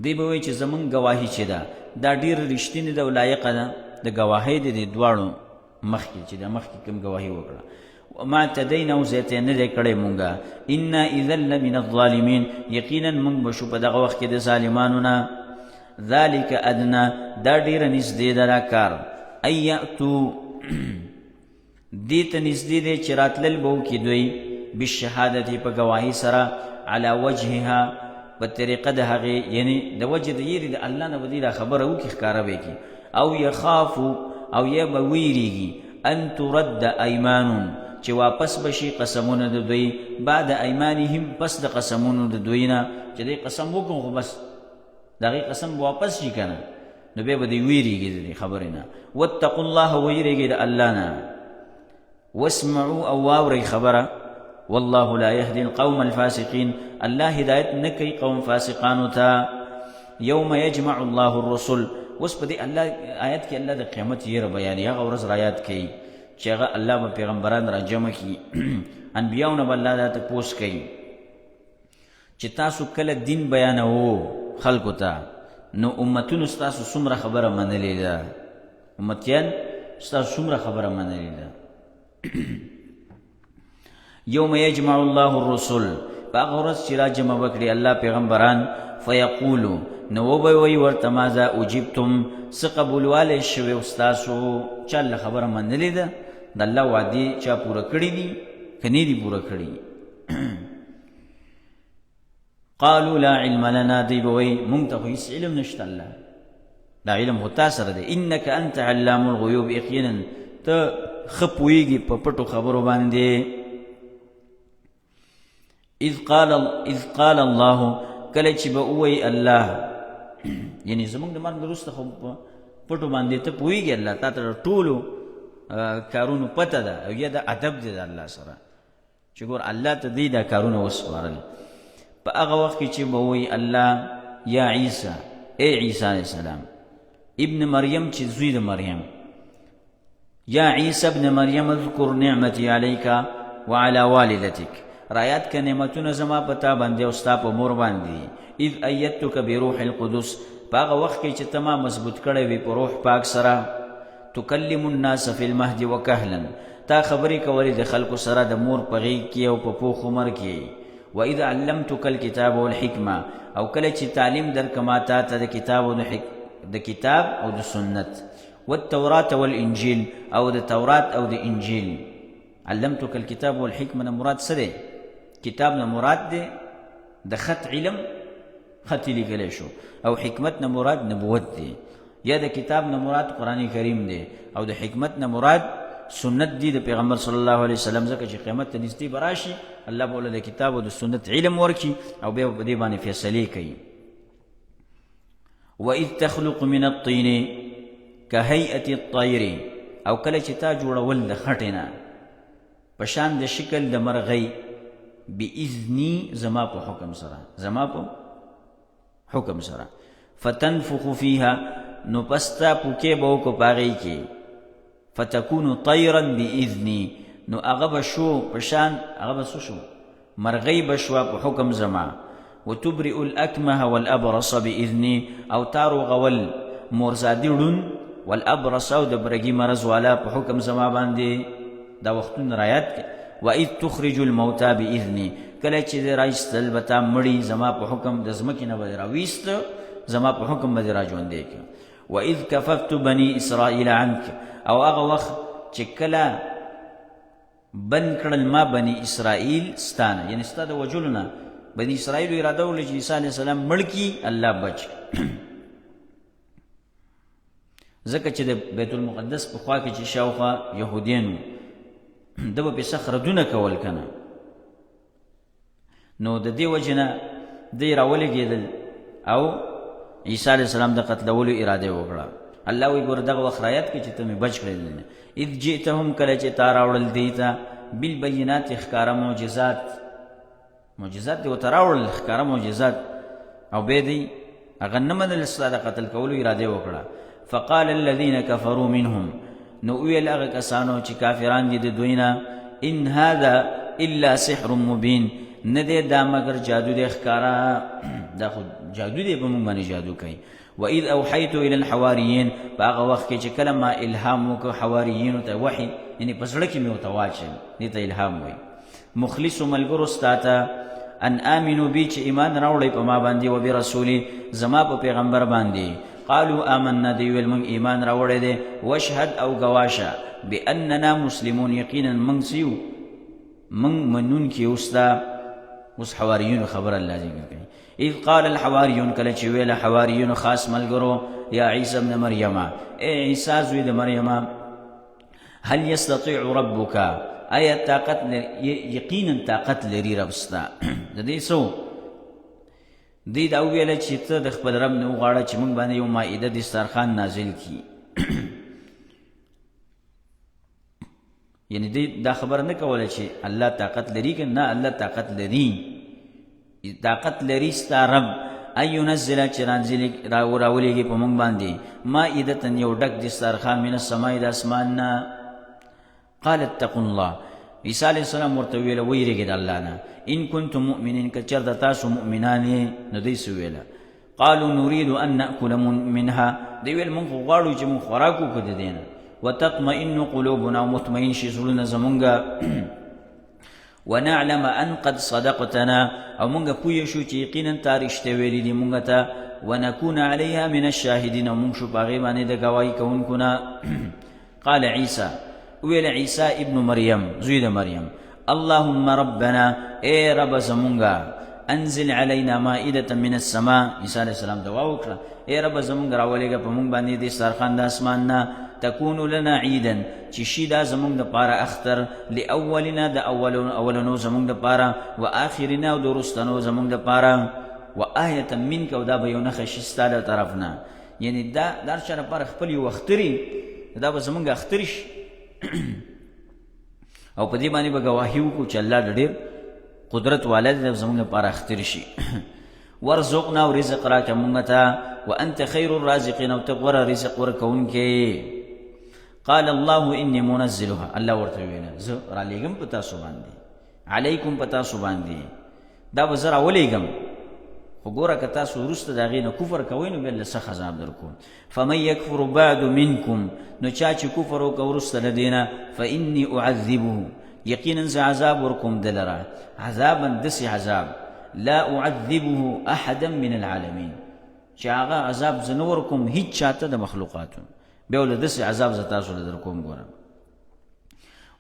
دی به وایي چې زمونږ ګواهي چې ده دا ډېره رښتینې ده او لایقه ده د ګواهۍ د دې دواړو مخکې چې د مخکې کوم ګواهي وکړه وما اعتدینا او زیاتې نه دی کړی مونږه انا اذا لمن الظالمین یقینا مونږ به شو په دغه وخت کې د ظالمانو نه ذلک ادنا دا ډیره نږدې ده دا کار ان یأتو دې ته نږدې دی چې راتلل به وکړي دوی بالشهادتې په ګواهي سره علی وجهها په طریقه د هغې یعنی د وجه د یېرې د الله نه به دوی دا خبره وکړي ښکاره به کړي او یخافو او یا به ویریږي ان ترد ایمانون چې واپس بشي قسمونه د دوی بعد ایمانهم پس د قسمونو د دوی نه چې دوی قسم وکړو خو بس د هغې قسم به واپس شي که نه نو بیا به دوی ویریږي د دې خبرې نه واتقوا الله ویریږي د الله نه واسمعوا او واورئ خبره والله لا يهدي القوم الفاسقين الله هدایت نه کوي قوم فاسقانو ته یوم یجمع الله الرسل اوس په دې الله آیت کې الله د قیامت یېره بیانوي هغه ورځ رایاد کوي چې هغه الله به پیغمبران را جمع کړي انبیاونه به الله دا تپوس کوي چې تاسو کله دین بیانوو خلکو ته نو امتونو ستاسو څومره خبره منلې ده امتیان ستاسو څومره خبره منلې ده یوم یجمع الله الرسل په هغه ورځ چې را جمع وکړي الله پیغمبران فیقولو نو وبه وی ورته ماذا اجبتم څه قبولوالی شوی ستاسو چا الله خبره منلې ده د الله وعدې چا پوره کړي دي که نه دي پوره کړي قالوا لا علم لنا دی به وی مونږ ته خو هېڅ علم نشته الله دا علم خو تا سره دی انک انت علام الغیوب یقینا ته ښه پوهېږي په پټو خبرو باندې اذ قال الله کله چې به ووایي الله یعنی زمونږ د مرګ وروسته خو په پټو باندې ته پوهېږي الله تا ته د ټولو کارونو پته ده او یا د ادب دی د الله سره چې ګور الله ته دی دا کارونه وسپارل په هغه وخت کې چې به ووایي الله یا عیسی ای عیسی علیه السلام ابن مریم چې زوی د مریم یا عیسی ابن مریم اذکر نعمتی علیک وعلى والدتک رایات که نعمتونه زما په تا باندې او ستا په مور باندې اذ ایدتک بروح القدس په هغه وخت کې چې ته ما مضبوط کړی وي په روح پاک سره تکلم الناس فی المهد وکهلا تا خبرې کولې د خلکو سره د مور په غېږ کې او په پوخ عمر کې واذ علمتک الکتاب والحکمه او کله چې تعلیم درکما تا ته د کتاب او د سنت والتوراة والانجیل او د تورات او د انجیل علمتک الکتاب والحکمه نه مراد څه دی کتاب نه مراد دی د خط علم خط لیکلی شو او حکمت نه مراد نبوت دی یا د کتاب نه مراد قرآن کریم دی او د حکمت نه مراد سنت دی د پیغمبر صلی الله علیه وسلم ځکه چې قیامت ته نږدې به راشي الله به له د کتاب او د سنت علم ورکړي او بیا په دې باندې فیصلې کوي واذ تخلق من الطین کهیئة الطیر او کله چې تا جوړول د خټې نه په شان د شکل د مرغۍ باذنی زما په حکم سره فتنفخ فیها نو پستا پوکې به وکړو په هغې کې فتکون طیرا باذنی نو هغه به شو په شان هغه به څه شو مرغۍ به شوه په حکم زما وتبرئ الاکمه والابرص باذنی او تا روغول مورزادي ړوند والابرص او د برګي مرض والا په حکم زما باندې دا وختونه رایات کې واذ تخرج الموتى باذنی کله چې راایستل به تا مړي زما په حکم د ځمکې نه به راویست زما په حکم به را ژوندی کړه واذ کففت بني اسرائیل عنک او هغه وخت چې کله بند کړل ما بني اسرائیل ستانه یعنی ستا د وجلو نه بني اسرائیل اراده وکړه چې عیسی علیه السلام مړ کړي الله بچ ځکه چې د بیت المقدس په خوا کې چې شاوخوا یهودیانو ده به پسې خردونه کول که نه نو د دې وجې نه دوی راولګېدل او عیسی علیه السلام د قتلولو اراده وکړه الله وایي ګوره دغه وخت رایت کې چې ته مې بچ کړی اذ جئتهم کله چې تا راوړل دوی ته بالبینات ښکاره معجزات دې ورته راوړل ښکاره معجزات او بیا دوی هغه نه منل ستا د قتل کولو اراده وکړه فقال الذين كفروا منهم نو ویل هغه کسانو چې کافران دي د دوی نه ان هذا الا سحر مبین نه دی دا مگر جادو دی ښکاره دا خو جادو دی په موږ باندې جادو کوي واذ اوحیت الى الحواریین هغه وخت کې چې کله ما الهام وکړ حواریینو ته وحی یعنی پسړه کې مې وتواچل دې ته الهام وای مخلص ملګرو ستاته ان امنو بی چې ایمان راوړی په ما باندې و برسولی زما په پیغمبر باندې قالوا آمنا دی ویل من ایمان راوړی دی واشهد او گواشه باننا مسلمون یقینا من سیو من منون کی اوستا اوس حواریون خبر الله ذکر کوي اذ قال الحواریون کله چې ویل حواریون خاص ملګرو یا عیسی ابن مریم اے عیسی زوی د مریم هل یستطيع ربک آیا طاقت یقینا طاقت لري ربستا د دې سو دې دا ویل چې ته د خپل رب نه وغواړه چې موږ باندې یو مائده د دسترخوان نازل کی یعنی دې دا خبر نه کوله چې الله طاقت لري که نه الله طاقت لري طاقت لري ستا رب ایو نزل چې راولېږي په موږ باندې مائده یو ډک دسترخوان من السماء د اسمان نه قال اتقوا الله عیسی علیہ السلام ورته ویل ویریږئ د الله نه ان کنتم مؤمنین که چېرته تاسو مؤمنان یې نو دوی څه ویله قالوا نريد ان ناكل منها دوی ویل موږ خو غواړو چې موږ خوراک وکړو د دې نه وتطمئن قلوبنا ومطمئن شي زړونه زمونږ ونعلم ان قد صدقتنا او موږ پوه شو چې یقینا تا رښتیا ویلي دي موږ ته ونكون عليها من الشاهدين او موږ شو په هغې باندې د ګواهي کوونکو نه قال عیسی ویل عیسی ابن مریم زوی د مریم اللهم ربنا اے رب زمونږه انزل علينا مائده من السماء عیسی علیہ السلام دعا وکړه اے رب زمونږ راولېږه په موږ باندې د دسترخوان د اسمان نه تكون لنا عيدا چې شي دا زمونږ دپاره اختر لاولنا د اولنو زمونږ دپاره واخرنا او د وروستنو زمونږ دپاره وآیة منک او دا به یو نښه شي ستا د طرف نه یعنی دا د هر چا لپاره خپل یو اختري دا به زمونږ اختر شي او په دې باندې به ګواهي وکړو چې الله د ډېر قدرت والا دی زمونږ لپاره اختر شي ورزقنا او رزق راکړه مونږ ته وانت خیر الرازقین او ته غوره رزق ورکوونکی قال الله انی منزلها الله ورته ویل زه رالیږم په تاسو باندې علیکم په تاسو باندې دا به زه راولېږم خو ګوره که تاسو وروسته د هغې نه کفر کوئ نو بیا له سخت عذاب در کوم فمن یکفر بعد منکم نو چا چې کفر وکړه وروسته له دې نه فانی اعذبه یقینا زه عذاب ورکوم ده لره عذابا داسې عذاب لا اعذبه احدا من العالمین چې هغه عذاب زه نه ورکوم هیڅ چاته د مخلوقاتو بیا له داسې عذاب زه تاسو له در کوم ګوره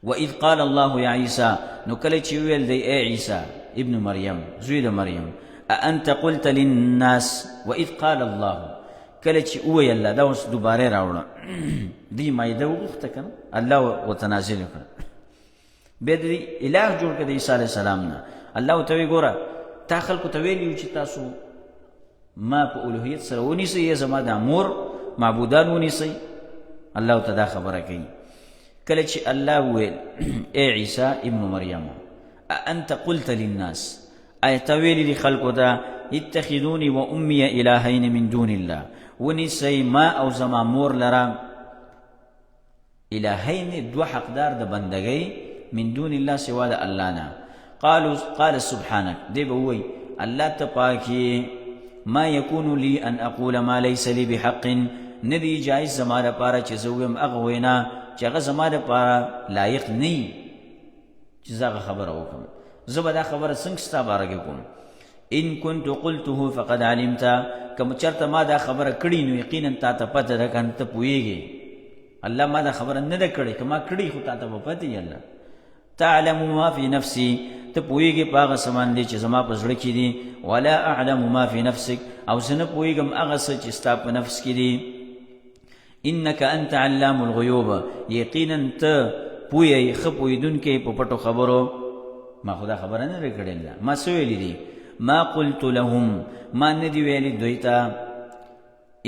واذ قال الله یا عیسی نو کله چې ویل دی ای عیسی ابن مریم زوی د مریم أأنت قلت للناس وإذ قال الله کله چې وویل الله دا اوس دوباره راوړه دې مایده وغوښته که نه الله ورته نازل کړه بیا د اله جوړ کړه د عیسی علیه السلام نه الله ورته وایي ګوره تا خلکو ته ویلي چې تاسو ما په الوهیت سره ونیسئ یا زما دا مور معبودان ونیسئ الله ورته دا خبره کوي کله چې الله وویل ای عیسی ابن مریم أأنت قلت للناس آیت ویلی دی خلقو دا اتخذونی و امی الہین من دون اللہ ونیسی ما او زما مور لرا الہین دو حقدار دا بندگی من دون اللہ سوا دا اللہ نا قال سبحانک دی بوئی اللہ تپاکی ما یکونو لی ان اقول ما لیس لی بحق ندی جائز زما دا پارا چی زویم اغوینا چی اغا زما دا پارا لائق نی چی زاغ خبر اوکم زبا دا خبر څنګه ستا باره کې کوم ان كنت قلته فقد علمت کوم چرته ما دا خبره کړي نو یقینا تا ته پته ده کنه ته پوهیږي الله ما دا خبره نه ده کړې که ما کړي خو تا ته به پته وي الله تعلم ما في نفسي ته پوهیږي په هغه څه باندې چې زما په زړه کې دي ولا اعلم ما في نفسك او زه نه پوهیږم هغه څه چې ستا په نفس کې دي انك انت علام الغیوب یقینا ته پوهیږي ښه پوهېدونکی په پټو خبرو ما خدا خبره نه لري کړې ما څه ویلي دي ما قلت لهم ما ندی ویلي دوی ته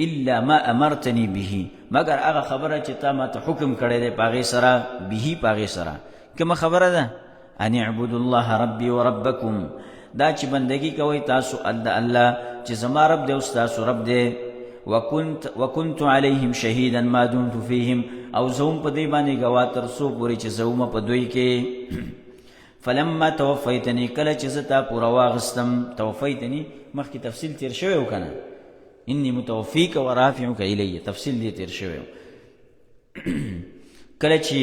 الا ما امرتني به مگر هغه خبره چې تا ما ته حکم کړی دی په هغې سره به په هغې سره کومه خبره ده ان اعبدوا الله ربي وربكم دا چې بندگی کوئ تاسو الله چې زما رب دی او ستاسو رب دی وكنت عليهم شهيدا ما دمت فيهم او زوم په دوی باندې ګواه تر څو پورې چې زوم په دوی کې فلما توفیتنی کله چې زه تا پوره واغستم توفیتنی مخکې تفصیل تیر شوی و که نه انی متوفیک و رافعک الی، تفصیل دی تیر شوی. کله چې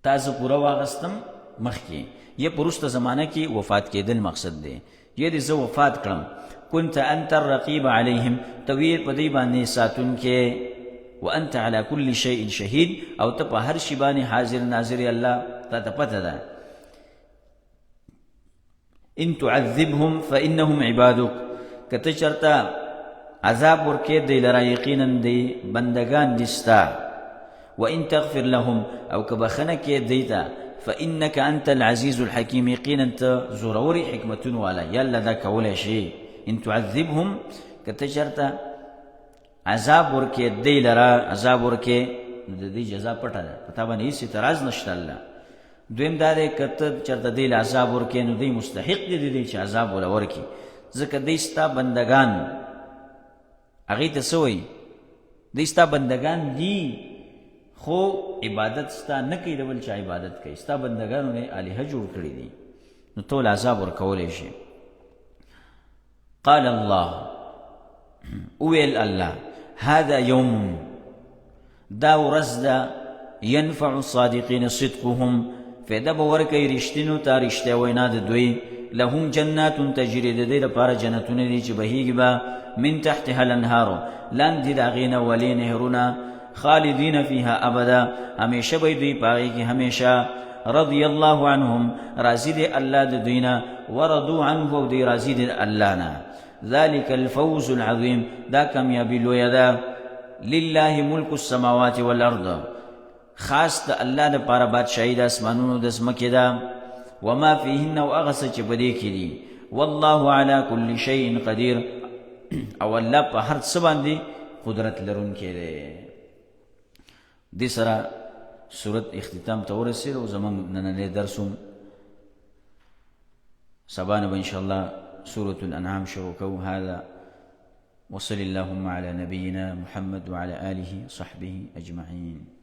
تاسو پورا واغستم مخکې یا پرسته زمانه کې وفات کېدل مقصد دی، یا دې زه وفات کړم، كنت انت الرقیب علیهم، تویر په دې باندې ساتون کې، وانت على كل شيء شهید، او ته په هر شی باندې حاضر ناظر الله ته پته ده. ان تعذبهم فانهم عبادك، کته چرته عذاب ورکې دی لرا یقینا دی بندگان دستا، وان تغفر لهم، او کبخنه کې دیتا، فانك انت العزيز الحكيم، یقینا ته زوروري حکمتون والا، یلا دا کولای شي. ان تعذبهم، کته چرته عذاب ورکې دی لرا، عذاب ورکې د دې جزا پټه ده، پتا باندې هیڅ اعتراض نشته. الله دویم دا دی کته چرته دی عذاب ورکې نو دی مستحق دی چې عذاب ولا ورکې، ځکه دی ستا بندگان هغه ته سوې دی ستا بندگان دي، خو عبادت ستا نه کوي، ډول چې عبادت کوي ستا بندگانو نه الہ جوړ کړی دي، نو ټول عذاب ورکولای شي. قال الله، اویل الله، هذا يوم، دا ورځ ده، ينفع الصادقين صدقهم، فایده به ورکوي رښتینو ته رښتیا وینا د دوی، لهم جنات تجري، د دې لپاره جنتونه دي چې بهیږي به من تحتها الانهار، لاندې د هغې نه ولې نهرونه، خالدین فیها ابدا، همیشه به دوی په هغې کې همیشه. رضی الله عنهم، راضي دی الله د دوی نه، ورضوا عنه، او دوی راضي دي الله نه. ذلك الفوز العظیم، دا کامیابی لویه ده. لله ملک السماوات والارض، خاص د الله دپاره بادشاهي د اسمانونو د ځمکې ده، وما فیهن، او هغه څه چې په دې کې دي، والله علی کل شیء قدیر، او الله په هر څه باندې قدرت لرونکی دی. دې سره سورت اختتام ته ورسېد، او زموږ نننی درس هم سبا نه به انشاءالله سورة الأنعام شروع کوو. هذا وصل اللهم على نبينا محمد وعلى آله وصحبه أجمعين.